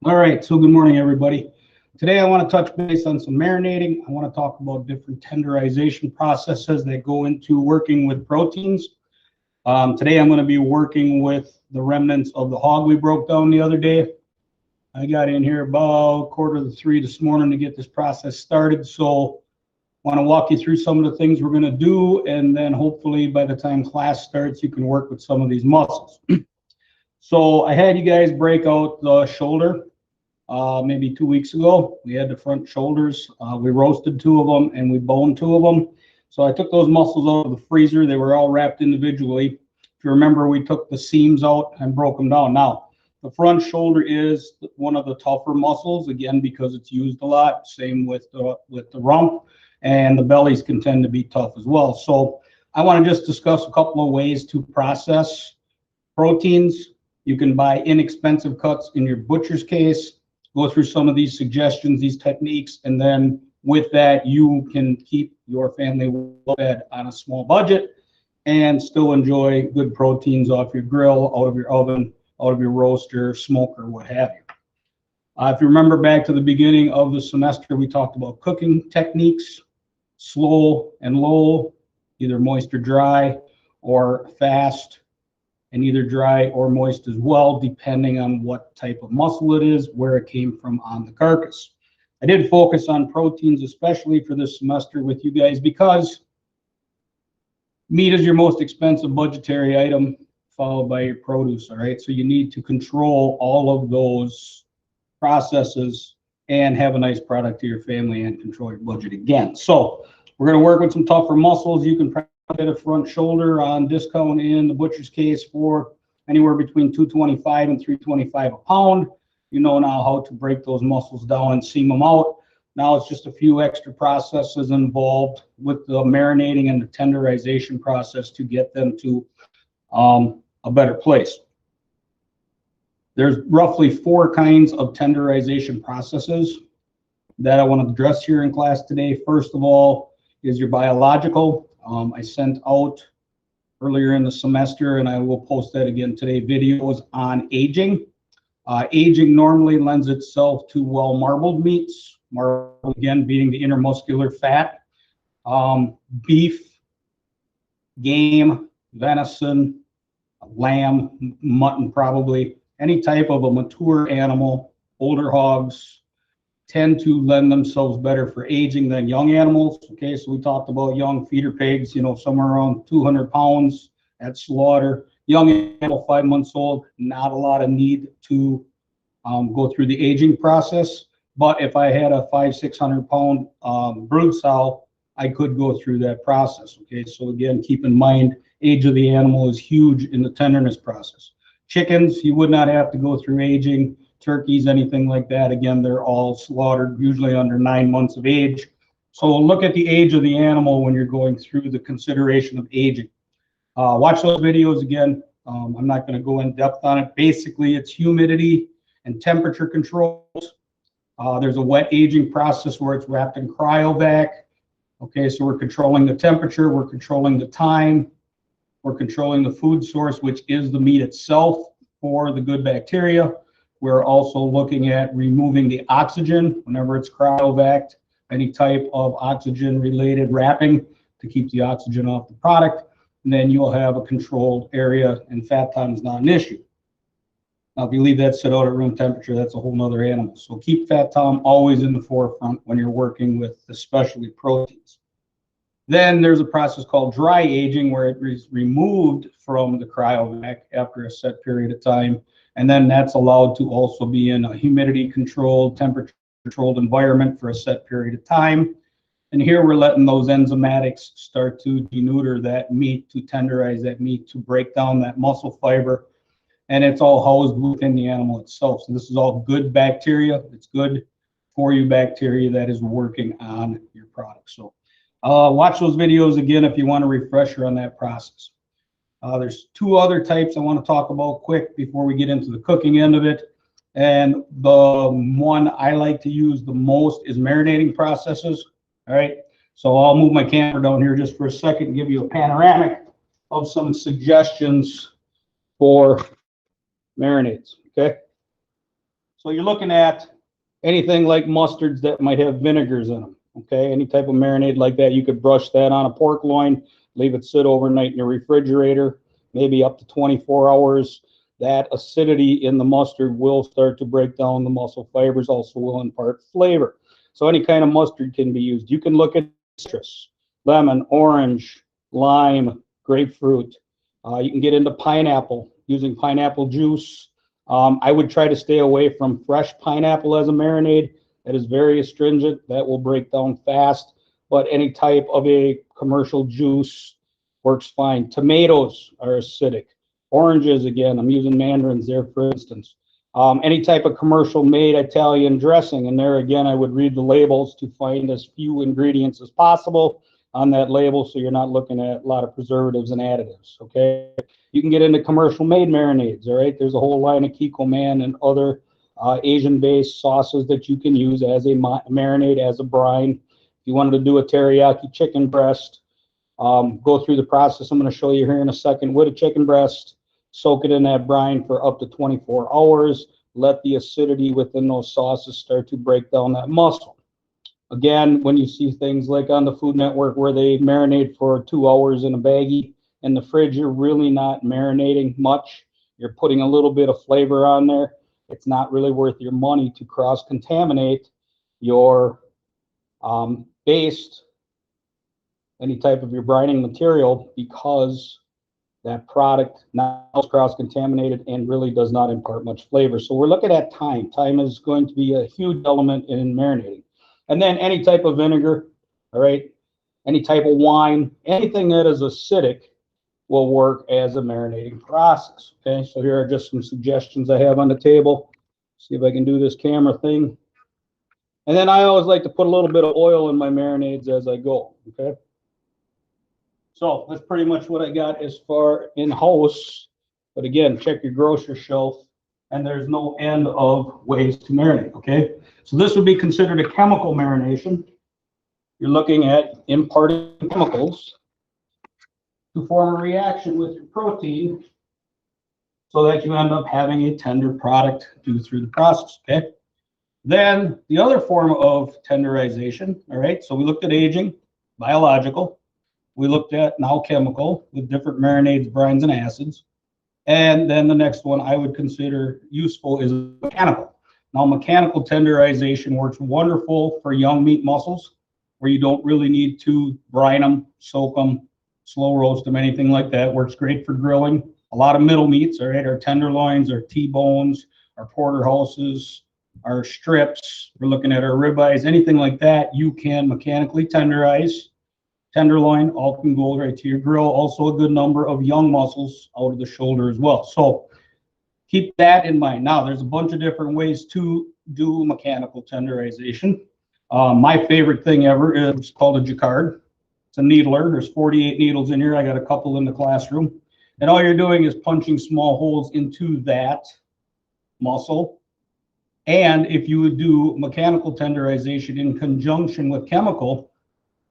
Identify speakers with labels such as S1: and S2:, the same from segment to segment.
S1: All right, so good morning, everybody. Today I want to touch base on some marinating. I want to talk about different tenderization processes that go into working with proteins. Today I'm going to be working with the remnants of the hog we broke down the other day. I got in here about 2:45 this morning to get this process started, so I want to walk you through some of the things we're going to do, and then hopefully by the time class starts, you can work with some of these muscles. So I had you guys break out the shoulder maybe 2 weeks ago. We had the front shoulders. We roasted two of them and we boned two of them. So I took those muscles out of the freezer. They were all wrapped individually. If you remember, we took the seams out and broke them down. Now, the front shoulder is one of the tougher muscles, again, because it's used a lot. Same with the rump, and the bellies can tend to be tough as well. So I want to just discuss a couple of ways to process proteins. You can buy inexpensive cuts in your butcher's case, go through some of these suggestions, these techniques, and then with that, you can keep your family well fed on a small budget and still enjoy good proteins off your grill, out of your oven, out of your roaster, smoker, what have you. If you remember back to the beginning of the semester, we talked about cooking techniques, slow and low, either moist or dry, or fast and either dry or moist as well, depending on what type of muscle it is, where it came from on the carcass. I did focus on proteins, especially for this semester with you guys, because meat is your most expensive budgetary item, followed by your produce, all right? So you need to control all of those processes and have a nice product to your family and control your budget again. So we're gonna work with some tougher muscles. You can get a front shoulder on discount in the butcher's case for anywhere between $225 and $325 a pound. You know now how to break those muscles down and seam them out. Now it's just a few extra processes involved with the marinating and the tenderization process to get them to a better place. There's roughly 4 kinds of tenderization processes that I want to address here in class today. First of all is your biological. I sent out earlier in the semester, and I will post that again today, videos on aging. Aging normally lends itself to well marbled meats, marbled again being the intermuscular fat, beef, game, venison, lamb, mutton probably, any type of a mature animal. Older hogs tend to lend themselves better for aging than young animals. Okay, so we talked about young feeder pigs, somewhere around 200 pounds at slaughter. Young animal, 5 months old, not a lot of need to go through the aging process. But if I had a 500-600 pound brood sow, I could go through that process. Okay, so again, keep in mind, age of the animal is huge in the tenderness process. Chickens, you would not have to go through aging. Turkeys, anything like that, again, they're all slaughtered usually under 9 months of age. So look at the age of the animal when you're going through the consideration of aging. Watch those videos again. I'm not going to go in depth on it. Basically, it's humidity and temperature controls. There's a wet aging process where it's wrapped in cryovac. Okay, so we're controlling the temperature, we're controlling the time, we're controlling the food source, which is the meat itself for the good bacteria. We're also looking at removing the oxygen whenever it's cryovac, any type of oxygen-related wrapping to keep the oxygen off the product. And then you'll have a controlled area, and fat time is not an issue. Now, if you leave that sit out at room temperature, that's a whole nother animal. So keep fat time always in the forefront when you're working with especially proteins. Then there's a process called dry aging, where it is removed from the cryovac after a set period of time. And then that's allowed to also be in a humidity controlled, temperature controlled environment for a set period of time. And here we're letting those enzymatics start to denudre that meat, to tenderize that meat, to break down that muscle fiber. And it's all housed within the animal itself. So this is all good bacteria. It's good for you bacteria that is working on your product. So watch those videos again if you want a refresher on that process. There's 2 other types I want to talk about quick before we get into the cooking end of it. And the one I like to use the most is marinating processes. All right, so I'll move my camera down here just for a second and give you a panoramic of some suggestions for marinades. Okay, So you're looking at anything like mustards that might have vinegars in them. Okay, any type of marinade like that, you could brush that on a pork loin, leave it sit overnight in your refrigerator, maybe up to 24 hours. That acidity in the mustard will start to break down the muscle fibers, also will impart flavor. So any kind of mustard can be used. You can look at citrus, lemon, orange, lime, grapefruit. You can get into pineapple, using pineapple juice. I would try to stay away from fresh pineapple as a marinade. That is very astringent. That will break down fast. But any type of a commercial juice works fine. Tomatoes are acidic. Oranges, again, I'm using mandarins there, for instance. Any type of commercial made Italian dressing, and there again, I would read the labels to find as few ingredients as possible on that label, so you're not looking at a lot of preservatives and additives. Okay, you can get into commercial made marinades. All right, there's a whole line of Kiko Man and other Asian-based sauces that you can use as a marinade, as a brine. If you wanted to do a teriyaki chicken breast, go through the process I'm going to show you here in a second with a chicken breast. Soak it in that brine for up to 24 hours. Let the acidity within those sauces start to break down that muscle. Again, when you see things like on the Food Network where they marinate for 2 hours in a baggie in the fridge, you're really not marinating much. You're putting a little bit of flavor on there. It's not really worth your money to cross-contaminate your base, any type of your brining material, because that product now is cross-contaminated and really does not impart much flavor. So we're looking at time. Time is going to be a huge element in marinating. And then any type of vinegar, all right, any type of wine, anything that is acidic will work as a marinating process. Okay, so here are just some suggestions I have on the table. See if I can do this camera thing. And then I always like to put a little bit of oil in my marinades as I go. Okay. So that's pretty much what I got as far in-house. But again, check your grocery shelf, and there's no end of ways to marinate. Okay. So this would be considered a chemical marination. You're looking at imparting chemicals to form a reaction with your protein so that you end up having a tender product due through the process. Okay. Then the other form of tenderization. All right. So we looked at aging, biological. We looked at now chemical with different marinades, brines, and acids. And then the next one I would consider useful is mechanical. Now, mechanical tenderization works wonderful for young meat muscles where you don't really need to brine them, soak them, slow roast them, anything like that. Works great for grilling. A lot of middle meats, all right, our tenderloins, our T-bones, our porterhouses, our strips. We're looking at our ribeyes, anything like that, you can mechanically tenderize. Tenderloin, all can go right to your grill. Also a good number of young muscles out of the shoulder as well. So keep that in mind. Now, there's a bunch of different ways to do mechanical tenderization. My favorite thing ever is called a jacquard. It's a needler. There's 48 needles in here. I got a couple in the classroom. And all you're doing is punching small holes into that muscle. And if you would do mechanical tenderization in conjunction with chemical,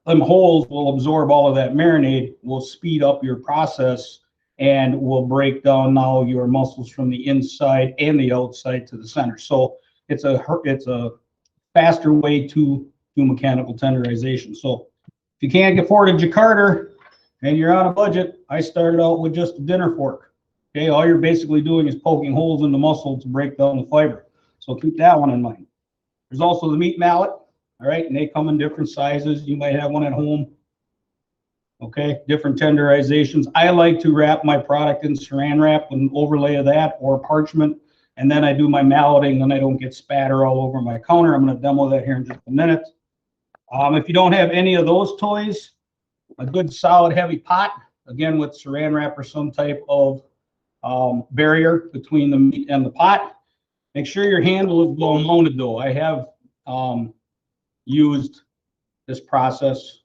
S1: them holes will absorb all of that marinade, will speed up your process, and will break down now your muscles from the inside and the outside to the center. So it's a faster way to do mechanical tenderization. So if you can't afford a jacquard and you're on a budget, I started out with just a dinner fork. Okay, all you're basically doing is poking holes in the muscle to break down the fiber. So keep that one in mind. There's also the meat mallet. All right, and they come in different sizes. You might have one at home. Okay, different tenderizations. I like to wrap my product in saran wrap with an overlay of that or parchment, and then I do my malleting and I don't get spatter all over my counter. I'm going to demo that here in just a minute. If you don't have any of those toys, a good solid heavy pot, again with saran wrap or some type of barrier between the meat and the pot. Make sure your handle is well mounted though. I have used this process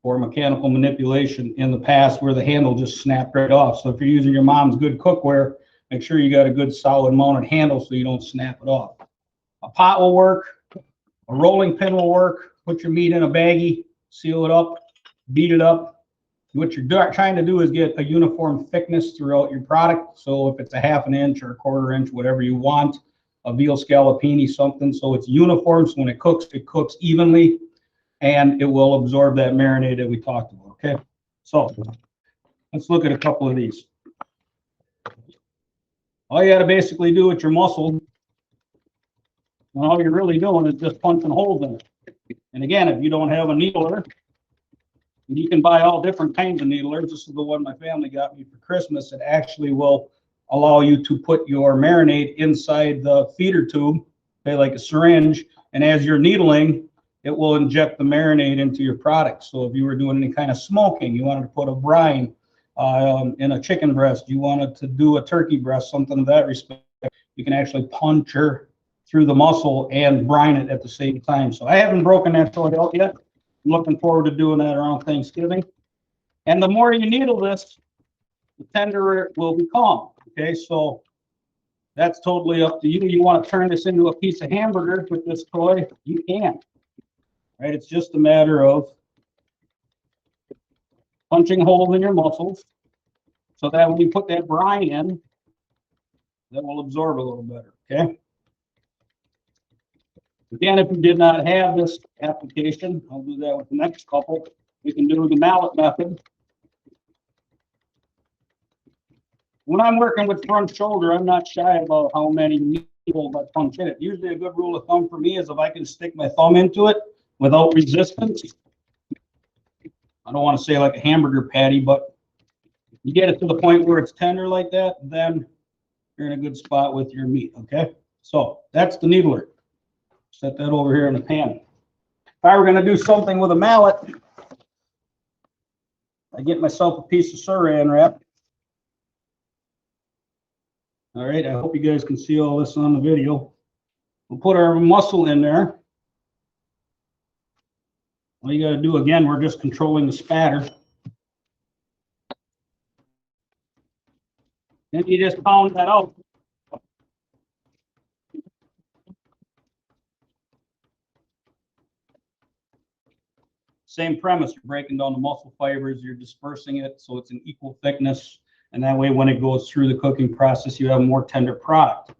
S1: for mechanical manipulation in the past where the handle just snapped right off. So if you're using your mom's good cookware, make sure you got a good solid mounted handle so you don't snap it off. A pot will work. A rolling pin will work. Put your meat in a baggie, seal it up, beat it up. What you're trying to do is get a uniform thickness throughout your product. So if it's a 1/2 inch or a 1/4 inch, whatever you want, a veal scallopini, something, so it's uniform. So when it cooks evenly, and it will absorb that marinade that we talked about. Okay, so let's look at a couple of these. All you got to basically do with your mussel, and all you're really doing is just punching holes in it. And again, if you don't have a needler, you can buy all different kinds of needlers. This is the one my family got me for Christmas. It actually will allow you to put your marinade inside the feeder tube, okay, like a syringe. And as you're needling, it will inject the marinade into your product. So if you were doing any kind of smoking, you wanted to put a brine in a chicken breast, you wanted to do a turkey breast, something of that respect, you can actually puncture through the mussel and brine it at the same time. So I haven't broken that sort out yet. I'm looking forward to doing that around Thanksgiving. And the more you needle this, the tenderer it will become. Okay, so that's totally up to you. You want to turn this into a piece of hamburger with this toy, you can. Right? It's just a matter of punching holes in your mussels so that when you put that brine in, that will absorb a little better. Okay. Again, if you did not have this application, I'll do that with the next couple. We can do the mallet method. When I'm working with front shoulder, I'm not shy about how many needles I punch in it. Usually a good rule of thumb for me is if I can stick my thumb into it without resistance, I don't want to say like a hamburger patty, but you get it to the point where it's tender like that, then you're in a good spot with your meat, okay? So that's the needler. Set that over here in the pan. If I were going to do something with a mallet, I get myself a piece of saran wrap. All right, I hope you guys can see all this on the video. We'll put our mussel in there. All you got to do, again, we're just controlling the spatter. Then you just pound that out. Same premise, you're breaking down the mussel fibers, you're dispersing it so it's an equal thickness, and that way when it goes through the cooking process, you have a more tender product.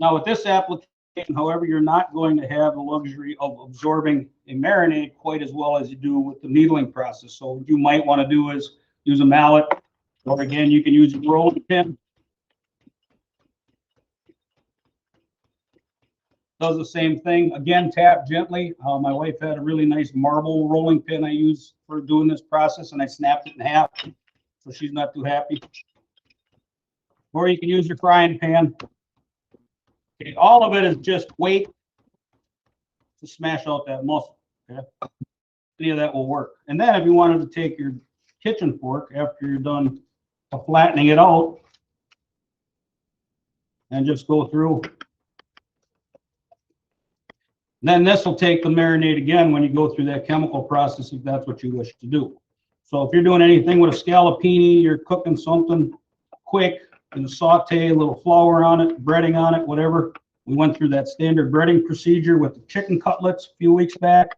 S1: Now with this application, however, you're not going to have the luxury of absorbing a marinade quite as well as you do with the needling process. So what you might want to do is use a mallet, or again, you can use a rolling pin. Does the same thing. Again, tap gently. My wife had a really nice marble rolling pin I use for doing this process, and I snapped it in half, so she's not too happy. Or you can use your frying pan. Okay, all of it is just weight to smash out that mussel. Okay, any of that will work. And then if you wanted to take your kitchen fork after you're done flattening it out and just go through. Then this will take the marinade again when you go through that chemical process if that's what you wish to do. So if you're doing anything with a scallopini, you're cooking something quick in a saute, a little flour on it, breading on it, whatever. We went through that standard breading procedure with the chicken cutlets a few weeks back.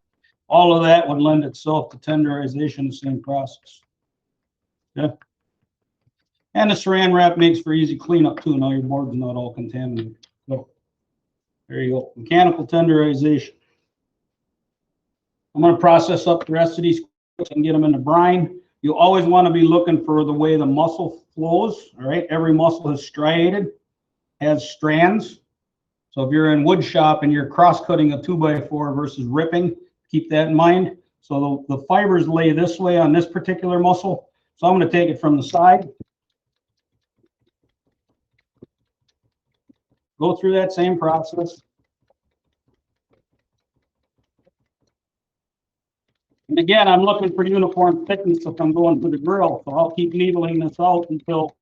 S1: All of that would lend itself to tenderization, the same process. Yeah. And the saran wrap makes for easy cleanup too. Now your board's not all contaminated. So there you go. Mechanical tenderization. I'm going to process up the rest of these and get them in the brine. You always want to be looking for the way the mussel flows. All right. Every mussel is striated, has strands. So if you're in wood shop and you're cross-cutting a 2x4 versus ripping, keep that in mind. So the fibers lay this way on this particular mussel. So I'm going to take it from the side. Go through that same process. And again, I'm looking for uniform thickness if I'm going to the grill. So I'll keep needling this out until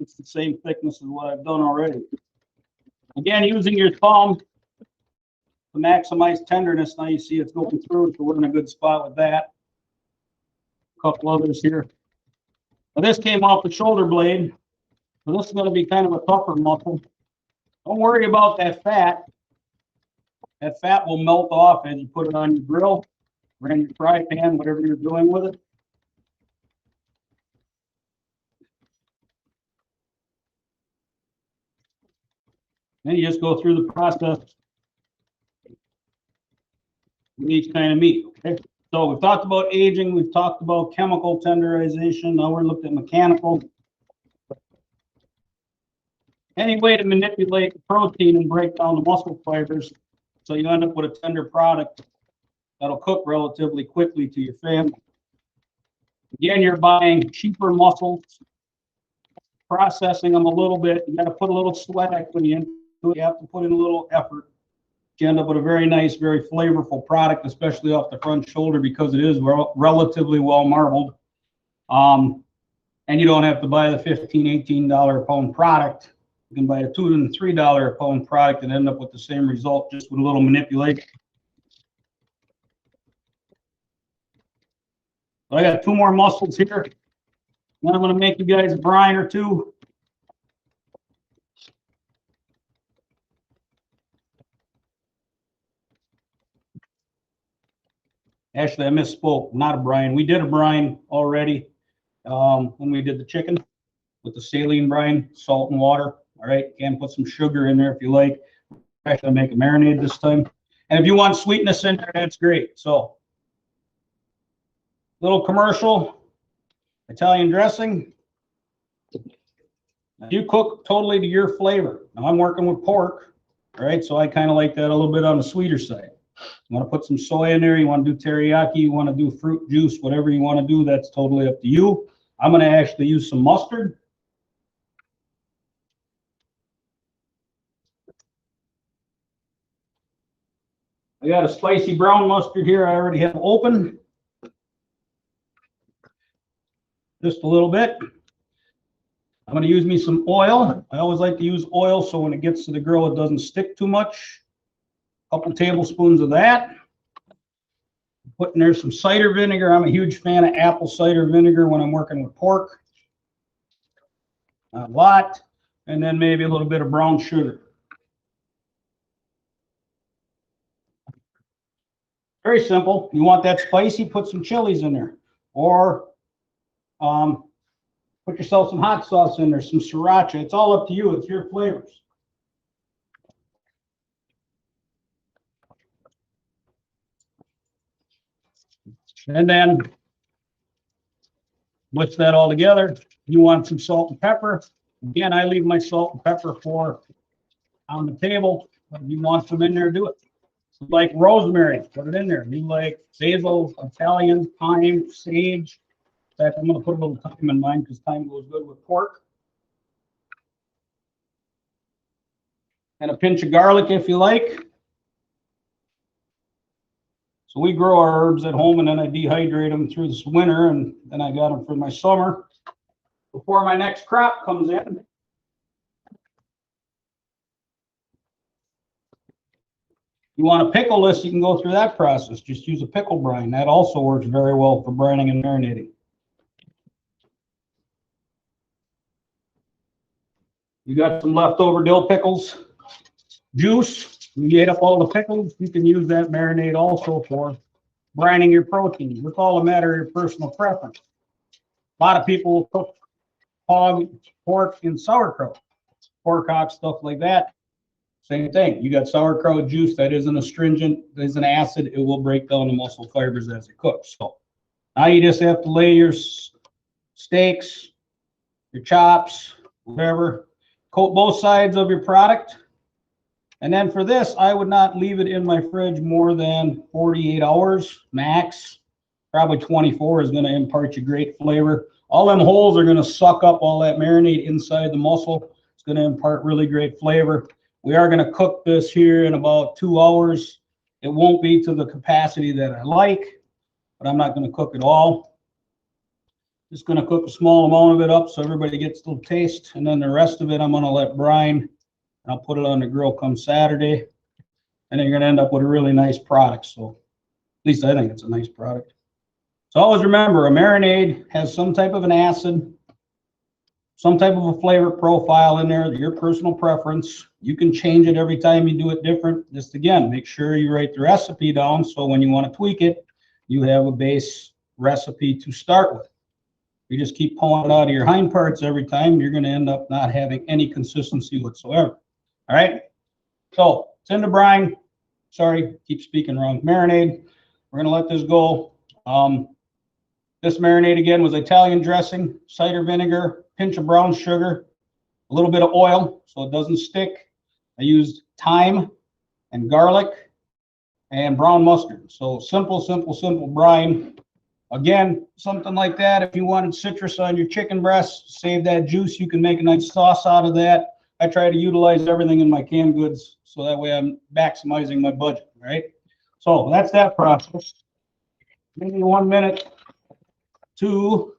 S1: it's the same thickness as what I've done already. Again, using your thumb to maximize tenderness. Now you see it's going through, so we're in a good spot with that. A couple others here. Now this came off the shoulder blade. So this is going to be kind of a tougher mussel. Don't worry about that fat. That fat will melt off as you put it on your grill or in your fry pan, whatever you're doing with it. And you just go through the process with each kind of meat. Okay. So we've talked about aging, we've talked about chemical tenderization, now we're looking at mechanical. Any way to manipulate the protein and break down the muscle fibers so you end up with a tender product that'll cook relatively quickly to your family. Again, you're buying cheaper muscles, processing them a little bit. You got to put a little sweat equity into it. You have to put in a little effort. You end up with a very nice, very flavorful product, especially off the front shoulder because it is relatively well marbled. And you don't have to buy the $15, $18 a pound product. You can buy a $2 and $3 a pound product and end up with the same result just with a little manipulation. I got two more mussels here. Then I'm going to make you guys a brine or two. Actually, I misspoke. Not a brine. We did a brine already when we did the chicken with the saline brine, salt and water. All right, you can put some sugar in there if you like. I'm actually make a marinade this time. And if you want sweetness in there, that's great. So, little commercial, Italian dressing. Now, you cook totally to your flavor. Now I'm working with pork, all right? So I kind of like that a little bit on the sweeter side. You want to put some soy in there, you want to do teriyaki, you want to do fruit juice, whatever you want to do, that's totally up to you. I'm going to actually use some mustard. I got a spicy brown mustard here. I already have open. Just a little bit. I'm going to use me some oil. I always like to use oil so when it gets to the grill, it doesn't stick too much. A couple tablespoons of that. Put in there some cider vinegar. I'm a huge fan of apple cider vinegar when I'm working with pork. Not a lot. And then maybe a little bit of brown sugar. Very simple. You want that spicy, put some chilies in there. Or put yourself some hot sauce in there, some sriracha. It's all up to you. It's your flavors. And then mix that all together. You want some salt and pepper. Again, I leave my salt and pepper for on the table. If you want some in there, do it. Like rosemary, put it in there. You like basil, Italian, thyme, sage. In fact, I'm going to put a little thyme in mine because thyme goes good with pork. And a pinch of garlic if you like. So we grow our herbs at home and then I dehydrate them through this winter and then I got them for my summer before my next crop comes in. You want to pickle this, you can go through that process. Just use a pickle brine. That also works very well for brining and marinating. You got some leftover dill pickles, juice. You ate up all the pickles. You can use that marinade also for brining your protein. It's all a matter of your personal preference. A lot of people will cook hog, pork in sauerkraut, pork hock, stuff like that. Same thing. You got sauerkraut juice that isn't astringent, is an acid. It will break down the muscle fibers as it cooks. So now you just have to lay your steaks, your chops, whatever. Coat both sides of your product. And then for this, I would not leave it in my fridge more than 48 hours max. Probably 24 is going to impart you great flavor. All them holes are going to suck up all that marinade inside the muscle. It's going to impart really great flavor. We are going to cook this here in about 2 hours. It won't be to the capacity that I like, but I'm not going to cook it all. Just going to cook a small amount of it up so everybody gets a little taste. And then the rest of it, I'm going to let brine. And I'll put it on the grill come Saturday. And then you're going to end up with a really nice product. So at least I think it's a nice product. So always remember, a marinade has some type of an acid, some type of a flavor profile in there, your personal preference. You can change it every time you do it different. Just again, make sure you write the recipe down so when you want to tweak it, you have a base recipe to start with. You just keep pulling it out of your hind parts every time, you're going to end up not having any consistency whatsoever. All right. So it's in the brine. Sorry, keep speaking wrong. Marinade. We're gonna let this go. This marinade again was Italian dressing, cider vinegar, pinch of brown sugar, a little bit of oil so it doesn't stick. I used thyme and garlic and brown mustard. So simple, simple, simple brine. Again, something like that. If you wanted citrus on your chicken breast, save that juice. You can make a nice sauce out of that. I try to utilize everything in my canned goods so that way I'm maximizing my budget, right? So that's that process. Give me 1 minute to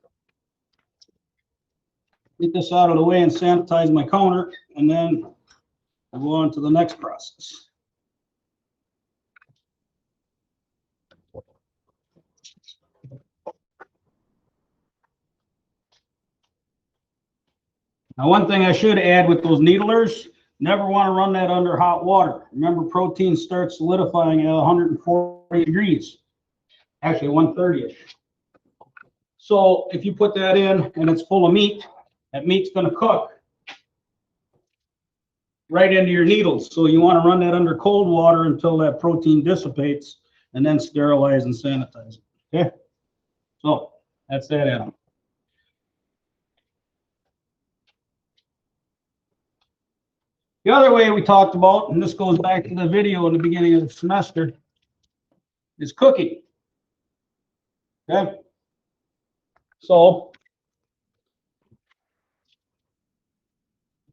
S1: get this out of the way and sanitize my counter, and then I'll go on to the next process. Now, one thing I should add with those needlers, never want to run that under hot water. Remember, protein starts solidifying at 140 degrees, actually 130-ish. So if you put that in and it's full of meat, that meat's going to cook right into your needles. So you want to run that under cold water until that protein dissipates, and then sterilize and sanitize it. Okay, so that's that animal. The other way we talked about, and this goes back to the video in the beginning of the semester, is cooking. Okay, so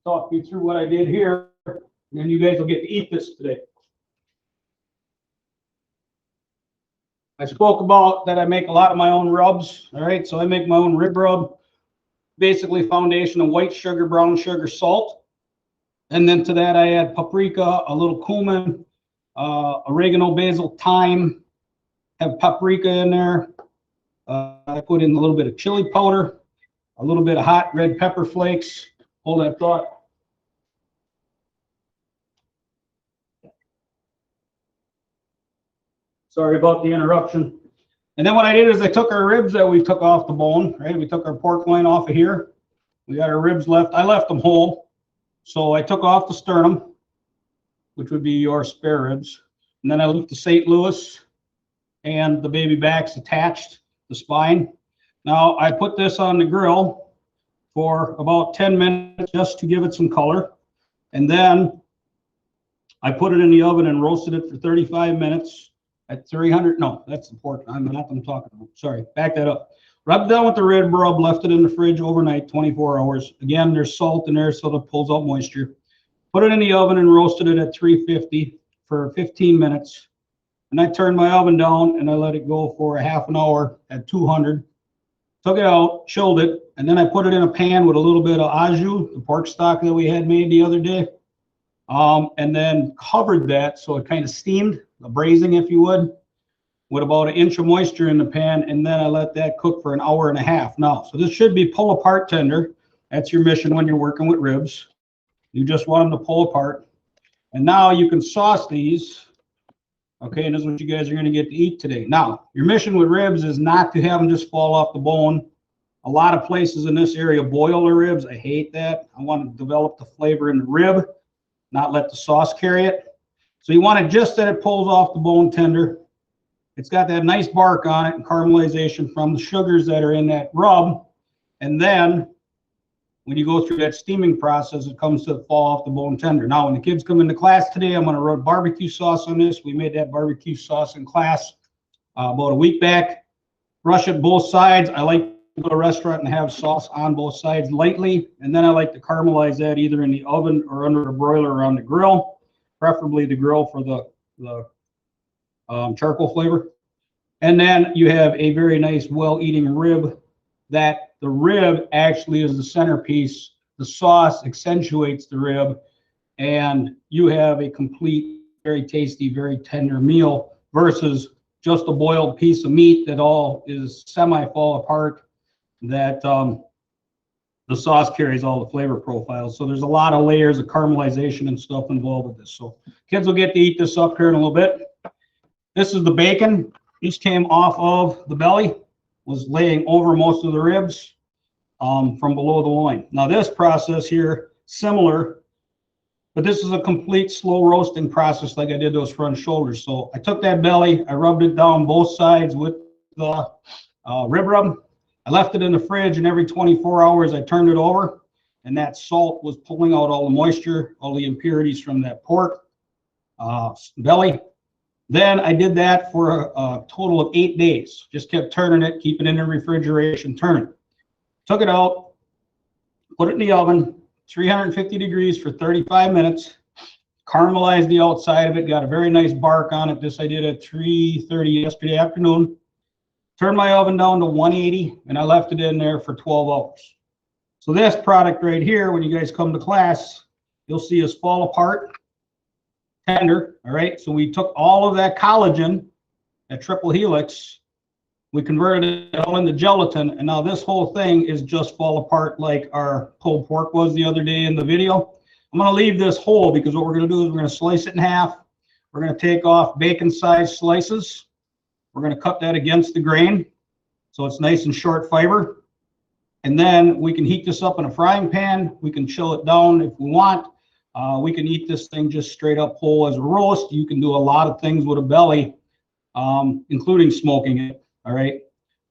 S1: I'll talk you through what I did here, and then you guys will get to eat this today. I spoke about that I make a lot of my own rubs. All right, so I make my own rib rub, basically foundation of white sugar, brown sugar, salt. And then to that, I add paprika, a little cumin, oregano, basil, thyme, have paprika in there. I put in a little bit of chili powder, a little bit of hot red pepper flakes. Hold that thought. Sorry about the interruption. And then what I did is I took our ribs that we took off the bone, right? We took our pork loin off of here. We got our ribs left. I left them whole. So I took off the sternum, which would be your spare ribs. And then I left the St. Louis and the baby backs attached, the spine. Now I put this on the grill for about 10 minutes just to give it some color. And then I put it in the oven and roasted it for 35 minutes at 300. No, that's the pork. I'm not what I'm talking about. Sorry, back that up. Rubbed down with the rib rub, left it in the fridge overnight, 24 hours. Again, there's salt in there so that pulls out moisture. Put it in the oven and roasted it at 350 for 15 minutes. And I turned my oven down and I let it go for a half an hour at 200. Took it out, chilled it, and then I put it in a pan with a little bit of au jus, the pork stock that we had made the other day. And then covered that so it kind of steamed, a braising if you would, with about 1 inch of moisture in the pan, and then I let that cook for an hour and a half. Now, so this should be pull apart tender. That's your mission when you're working with ribs. You just want them to pull apart. And now you can sauce these. Okay, and this is what you guys are going to get to eat today. Now, your mission with ribs is not to have them just fall off the bone. A lot of places in this area boil their ribs. I hate that. I want to develop the flavor in the rib, not let the sauce carry it. So you want it just that it pulls off the bone tender. It's got that nice bark on it and caramelization from the sugars that are in that rub. And then when you go through that steaming process, it comes to fall off the bone tender. Now, when the kids come into class today, I'm going to rub barbecue sauce on this. We made that barbecue sauce in class about a week back. Brush it both sides. I like to go to a restaurant and have sauce on both sides lightly. And then I like to caramelize that either in the oven or under a broiler or on the grill, preferably the grill for the charcoal flavor. And then you have a very nice, well-eating rib that the rib actually is the centerpiece. The sauce accentuates the rib, and you have a complete, very tasty, very tender meal versus just a boiled piece of meat that all is semi-fall apart, that the sauce carries all the flavor profiles. So there's a lot of layers of caramelization and stuff involved with this. So kids will get to eat this up here in a little bit. This is the bacon. This came off of the belly, was laying over most of the ribs from below the loin. Now this process here, similar, But this is a complete slow roasting process like I did those front shoulders. So I took that belly, I rubbed it down both sides with the rib rub. I left it in the fridge, and every 24 hours I turned it over, and that salt was pulling out all the moisture, all the impurities from that pork belly. Then I did that for a total of 8 days. Just kept turning it, keep it in the refrigeration, turn it. Took it out, put it in the oven, 350 degrees for 35 minutes. Caramelized the outside of it, got a very nice bark on it. This I did at 3:30 yesterday afternoon. Turned my oven down to 180, and I left it in there for 12 hours. So this product right here, when you guys come to class, you'll see us fall apart, tender, all right? So we took all of that collagen, that triple helix, we converted it all into gelatin, and now this whole thing is just fall apart like our pulled pork was the other day in the video. I'm gonna leave this whole because what we're gonna do is we're gonna slice it in half. We're gonna take off bacon-sized slices. We're gonna cut that against the grain so it's nice and short fiber. And then we can heat this up in a frying pan. We can chill it down if we want. We can eat this thing just straight up whole as a roast. You can do a lot of things with a belly, including smoking it, all right?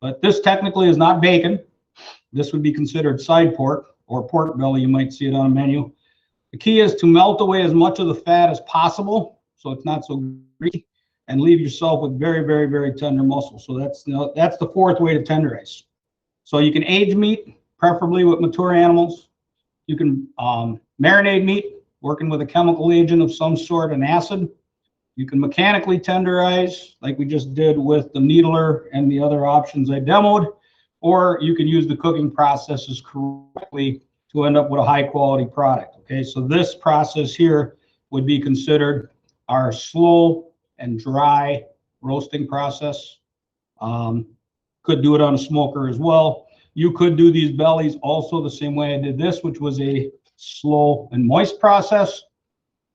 S1: But this technically is not bacon. This would be considered side pork or pork belly. You might see it on a menu. The key is to melt away as much of the fat as possible so it's not so greasy, and leave yourself with very, very, very tender muscle. So that's the fourth way to tenderize. So you can age meat, preferably with mature animals. You can marinate meat, working with a chemical agent of some sort, an acid. You can mechanically tenderize, like we just did with the needler and the other options I demoed, or you can use the cooking processes correctly to end up with a high quality product. Okay, so this process here would be considered our slow and dry roasting process. Could do it on a smoker as well. You could do these bellies also the same way I did this, which was a slow and moist process,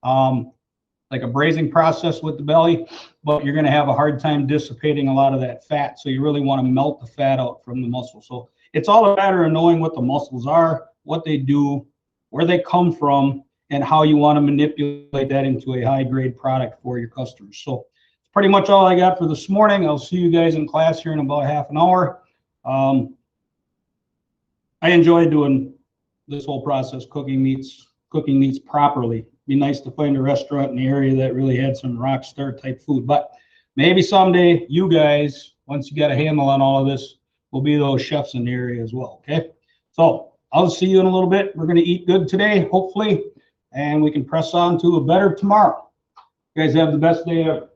S1: like a braising process with the belly, but you're going to have a hard time dissipating a lot of that fat. So you really want to melt the fat out from the muscle. So it's all a matter of knowing what the muscles are, what they do, where they come from, and how you want to manipulate that into a high grade product for your customers. So it's pretty much all I got for this morning. I'll see you guys in class here in about half an hour. I enjoy doing this whole process, cooking meats properly. Be nice to find a restaurant in the area that really had some rock star type food, but maybe someday you guys, once you got a handle on all of this, will be those chefs in the area as well. Okay, so I'll see you in a little bit. We're going to eat good today, hopefully, and we can press on to a better tomorrow. You guys have the best day ever.